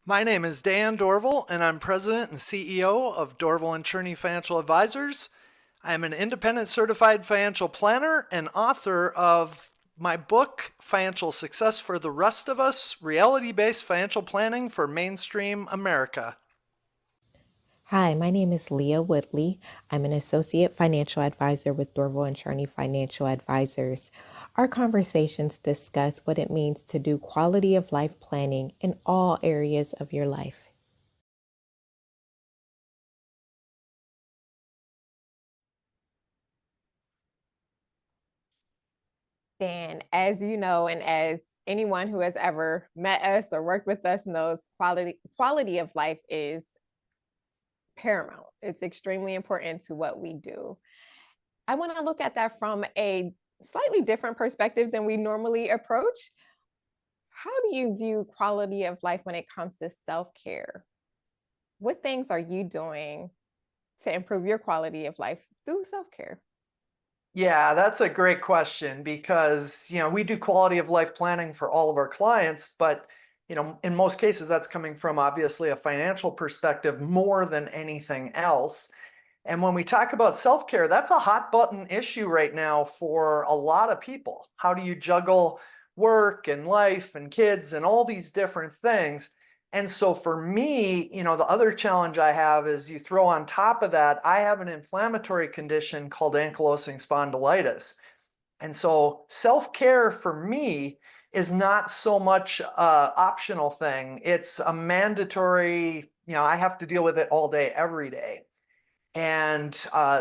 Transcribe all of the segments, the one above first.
My name is Dan Dorval, and I'm President and CEO of Dorval and Chorne Financial Advisors. I am an independent certified financial planner and author of my book, Financial Success for the Rest of Us, Reality-Based Financial Planning for Mainstream America. Hi, my name is Leah Woodley. I'm an associate financial advisor with Dorval and Chorne Financial Advisors. Our conversations discuss what it means to do quality of life planning in all areas of your life. Dan, as you know, and as anyone who has ever met us or worked with us knows, quality of life is paramount. It's extremely important to what we do. I want to look at that from a slightly different perspective than we normally approach. How do you view quality of life when it comes to self-care? What things are you doing to improve your quality of life through self-care? Yeah, that's a great question because, we do quality of life planning for all of our clients, but, in most cases, that's coming from obviously a financial perspective more than anything else. And when we talk about self-care, that's a hot button issue right now for a lot of people. How do you juggle work and life and kids and all these different things? And so for me, the other challenge I have is you throw on top of that, I have an inflammatory condition called ankylosing spondylitis. And so self-care for me is not so much a optional thing. It's a mandatory, I have to deal with it all day, every day. And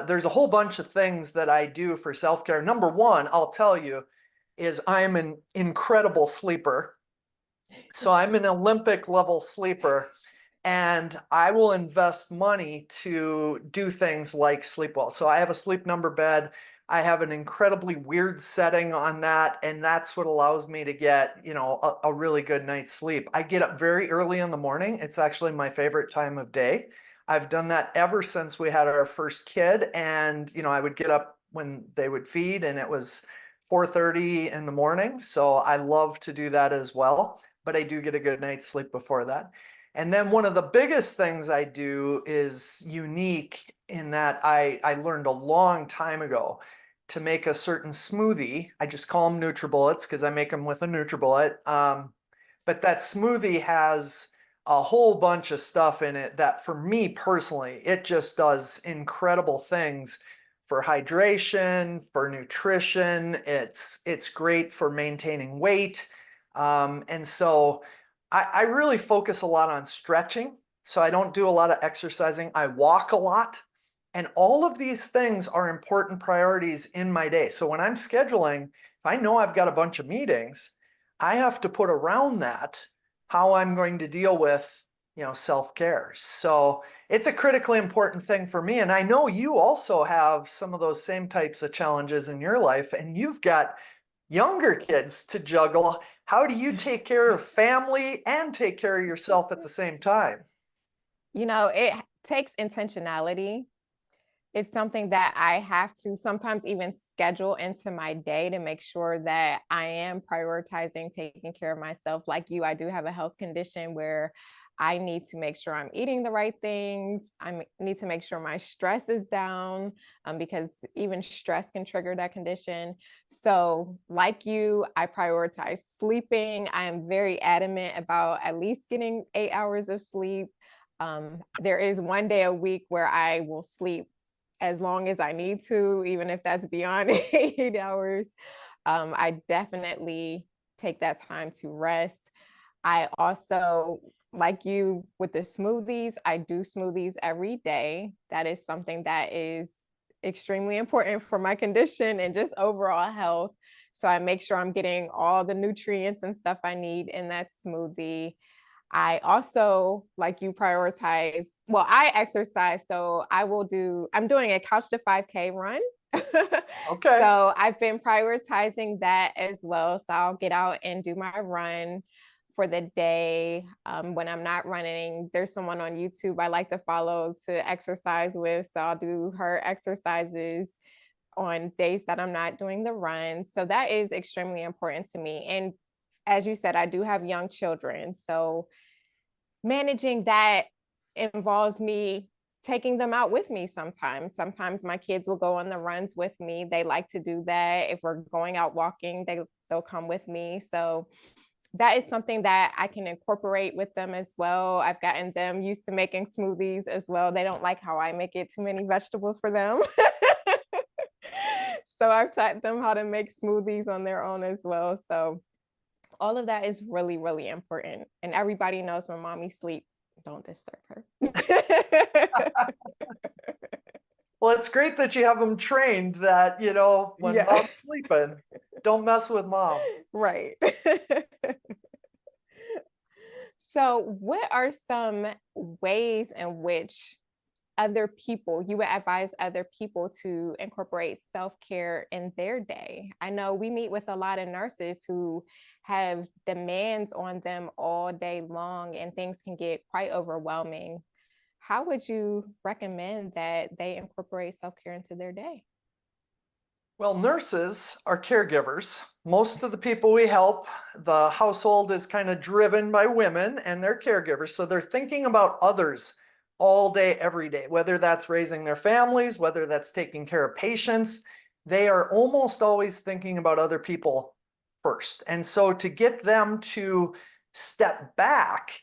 there's a whole bunch of things that I do for self-care. Number one, I'll tell you, is I'm an incredible sleeper. So I'm an Olympic level sleeper, and I will invest money to do things like sleep well. So I have a sleep number bed. I have an incredibly weird setting on that, and that's what allows me to get, a really good night's sleep. I get up very early in the morning. It's actually my favorite time of day. I've done that ever since we had our first kid, and I would get up when they would feed, and it was 4:30 in the morning. So I love to do that as well, but I do get a good night's sleep before that. And then one of the biggest things I do is unique in that I learned a long time ago to make a certain smoothie. I just call them NutriBullets because I make them with a NutriBullet. But that smoothie has a whole bunch of stuff in it that for me personally, it just does incredible things for hydration, for nutrition. It's great for maintaining weight. And so I really focus a lot on stretching. So I don't do a lot of exercising. I walk a lot. And all of these things are important priorities in my day. So when I'm scheduling, if I know I've got a bunch of meetings, I have to put around that how I'm going to deal with, self-care. So it's a critically important thing for me. And I know you also have some of those same types of challenges in your life, and you've got younger kids to juggle. How do you take care of family and take care of yourself at the same time? It takes intentionality. It's something that I have to sometimes even schedule into my day to make sure that I am prioritizing taking care of myself. Like you, I do have a health condition where I need to make sure I'm eating the right things. Need to make sure my stress is down, because even stress can trigger that condition. So, like you, I prioritize sleeping. I am very adamant about at least getting 8 hours of sleep. There is one day a week where I will sleep as long as I need to, even if that's beyond 8 hours. I definitely take that time to rest. I also, like you with the smoothies, I do smoothies every day. That is something that is extremely important for my condition and just overall health. So I make sure I'm getting all the nutrients and stuff I need in that smoothie. I also, like you, prioritize, well, I exercise. So I'm doing a couch to 5K run. Okay. So I've been prioritizing that as well. So I'll get out and do my run for the day. When I'm not running, there's someone on YouTube I like to follow to exercise with. So I'll do her exercises on days that I'm not doing the run. So that is extremely important to me. And as you said, I do have young children. So managing that involves me taking them out with me sometimes. Sometimes my kids will go on the runs with me. They like to do that. If we're going out walking, they'll come with me. So that is something that I can incorporate with them as well. I've gotten them used to making smoothies as well. They don't like how I make it too many vegetables for them. So I've taught them how to make smoothies on their own as well. So all of that is really, really important. And everybody knows when mommy sleep, don't disturb her. Well, it's great that you have them trained that, when Yeah, mom's sleeping, don't mess with mom. right. So, what are some ways in which other people, you would advise other people to incorporate self-care in their day? I know we meet with a lot of nurses who have demands on them all day long and things can get quite overwhelming. How would you recommend that they incorporate self-care into their day? Well, nurses are caregivers. Most of the people we help, the household is kind of driven by women and they're caregivers. So they're thinking about others all day, every day, whether that's raising their families, whether that's taking care of patients. They are almost always thinking about other people first. And so to get them to step back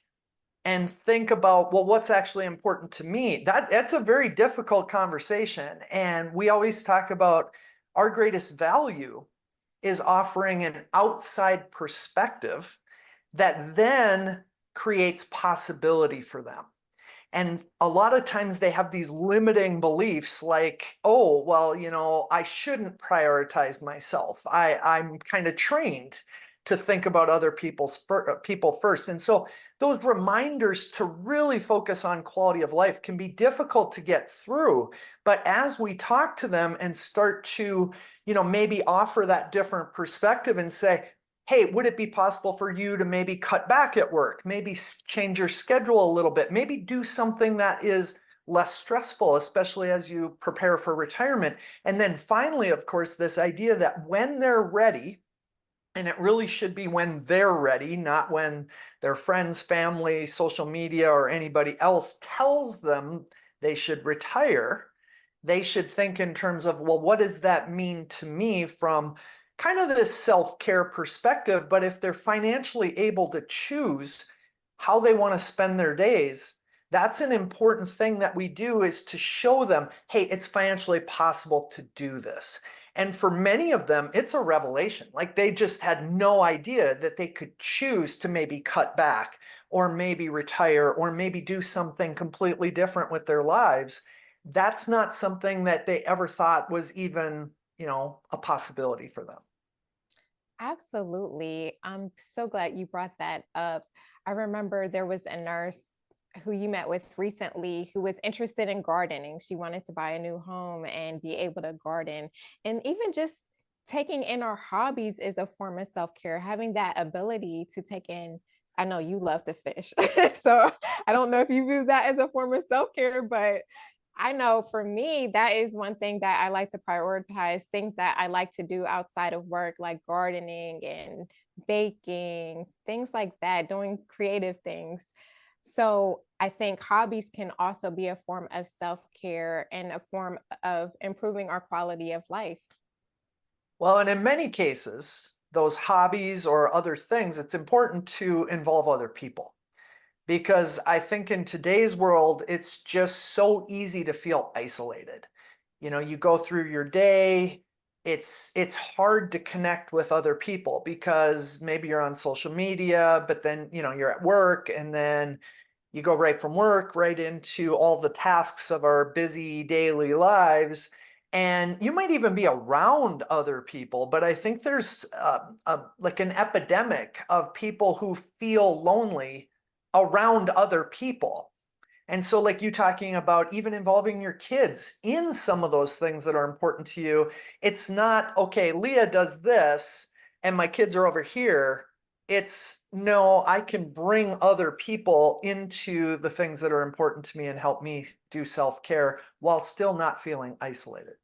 and think about, well, what's actually important to me, that's a very difficult conversation. And we always talk about our greatest value is offering an outside perspective that then creates possibility for them. And a lot of times they have these limiting beliefs like, oh, well, I shouldn't prioritize myself. I'm kind of trained to think about other people first. And so those reminders to really focus on quality of life can be difficult to get through. But as we talk to them and start to, maybe offer that different perspective and say, hey, would it be possible for you to maybe cut back at work, maybe change your schedule a little bit, maybe do something that is less stressful, especially as you prepare for retirement. And then finally, of course, this idea that when they're ready, and it really should be when they're ready, not when their friends, family, social media, or anybody else tells them they should retire. They should think in terms of, well, what does that mean to me from kind of this self-care perspective? But if they're financially able to choose how they want to spend their days, that's an important thing that we do, is to show them, hey, it's financially possible to do this. And for many of them, it's a revelation. Like they just had no idea that they could choose to maybe cut back or maybe retire or maybe do something completely different with their lives. That's not something that they ever thought was even, a possibility for them. Absolutely. I'm so glad you brought that up. I remember there was a nurse who you met with recently who was interested in gardening. She wanted to buy a new home and be able to garden. And even just taking in our hobbies is a form of self care, having that ability to take in. I know you love to fish. So I don't know if you view that as a form of self care, but I know for me, that is one thing that I like to prioritize, things that I like to do outside of work, like gardening and baking, things like that, doing creative things. So I think hobbies can also be a form of self care and a form of improving our quality of life. Well, and in many cases, those hobbies or other things, it's important to involve other people. Because I think in today's world, it's just so easy to feel isolated. You go through your day, it's hard to connect with other people because maybe you're on social media, but then, you're at work and then you go right from work right into all the tasks of our busy daily lives. And you might even be around other people, but I think there's like an epidemic of people who feel lonely around other people. And so, like you talking about even involving your kids in some of those things that are important to you, it's not, okay, Leah does this and my kids are over here. It's no, I can bring other people into the things that are important to me and help me do self care while still not feeling isolated.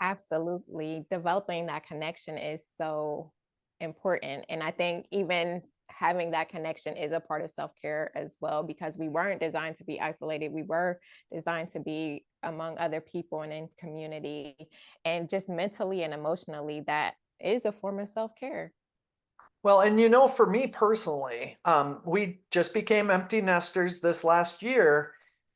Absolutely. Developing that connection is so important. And I think even having that connection is a part of self-care as well, because we weren't designed to be isolated. We were designed to be among other people and in community, and just mentally and emotionally, that is a form of self-care. Well, and for me personally, we just became empty nesters this last year,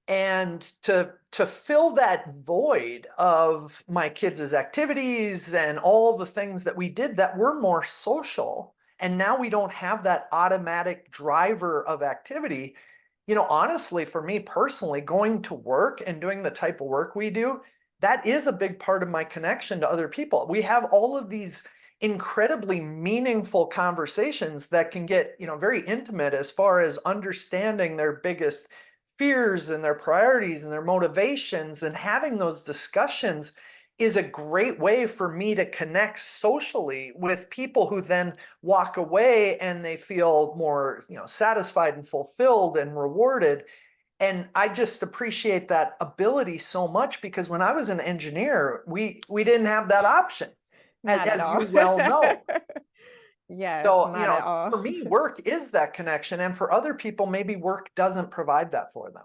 and to fill that void of my kids' activities and all the things that we did that were more social, and now we don't have that automatic driver of activity. Honestly, for me personally, going to work and doing the type of work we do, that is a big part of my connection to other people. We have all of these incredibly meaningful conversations that can get, very intimate as far as understanding their biggest fears and their priorities and their motivations. And having those discussions is a great way for me to connect socially with people who then walk away and they feel more, satisfied and fulfilled and rewarded. And I just appreciate that ability so much, because when I was an engineer, we didn't have that option, as, Not at as all. you well know. Yes, So, not at all. for me, work is that connection. And for other people, maybe work doesn't provide that for them.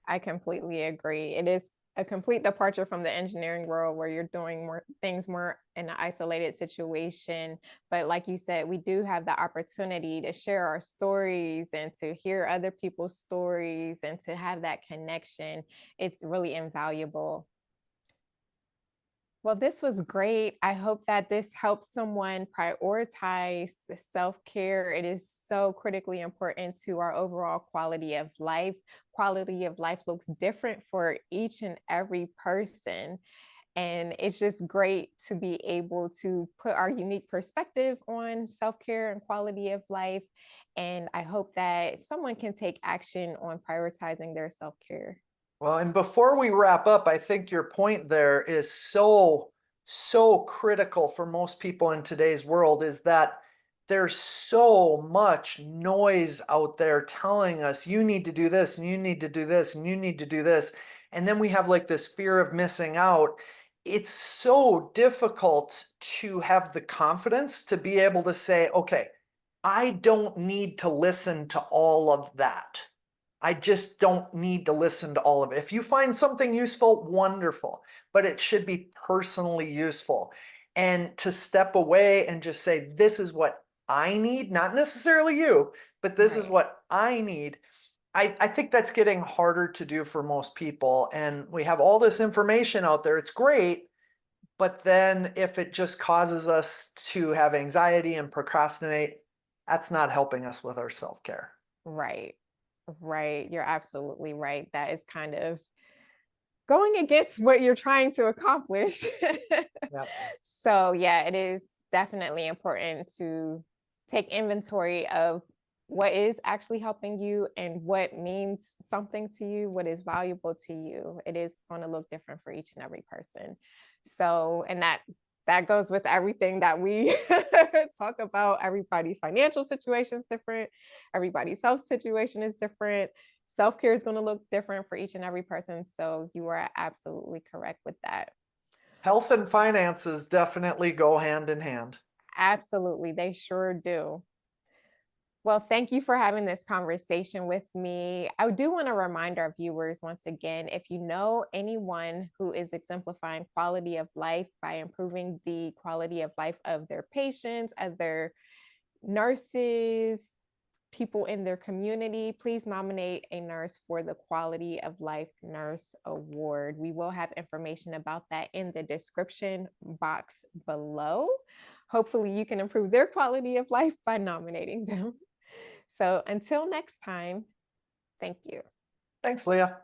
I completely agree. It is a complete departure from the engineering world, where you're doing more things more in an isolated situation. But like you said, we do have the opportunity to share our stories and to hear other people's stories and to have that connection. It's really invaluable. Well, this was great. I hope that this helps someone prioritize self care. It is so critically important to our overall quality of life. Quality of life looks different for each and every person. And it's just great to be able to put our unique perspective on self care and quality of life. And I hope that someone can take action on prioritizing their self care. Well, and before we wrap up, I think your point there is so critical for most people in today's world, is that there's so much noise out there telling us you need to do this and you need to do this and you need to do this. And then we have like this fear of missing out. It's so difficult to have the confidence to be able to say, okay, I don't need to listen to all of that. I just don't need to listen to all of it. If you find something useful, wonderful, but it should be personally useful. And to step away and just say, this is what I need, not necessarily you, but this is Right. what I need. I think that's getting harder to do for most people. And we have all this information out there. It's great. But then if it just causes us to have anxiety and procrastinate, that's not helping us with our self care. Right. Right. You're absolutely right. That is kind of going against what you're trying to accomplish. Yeah. So, yeah, it is definitely important to take inventory of what is actually helping you and what means something to you, what is valuable to you. It is going to look different for each and every person. So, and that goes with everything that we talk about. Everybody's financial situation is different. Everybody's health situation is different. Self care is going to look different for each and every person. So you are absolutely correct with that. Health and finances definitely go hand in hand. Absolutely. They sure do. Well, thank you for having this conversation with me. I do want to remind our viewers once again, if you know anyone who is exemplifying quality of life by improving the quality of life of their patients, of their nurses, people in their community, please nominate a nurse for the Quality of Life Nurse Award. We will have information about that in the description box below. Hopefully, you can improve their quality of life by nominating them. So until next time, thank you. Thanks, Leah.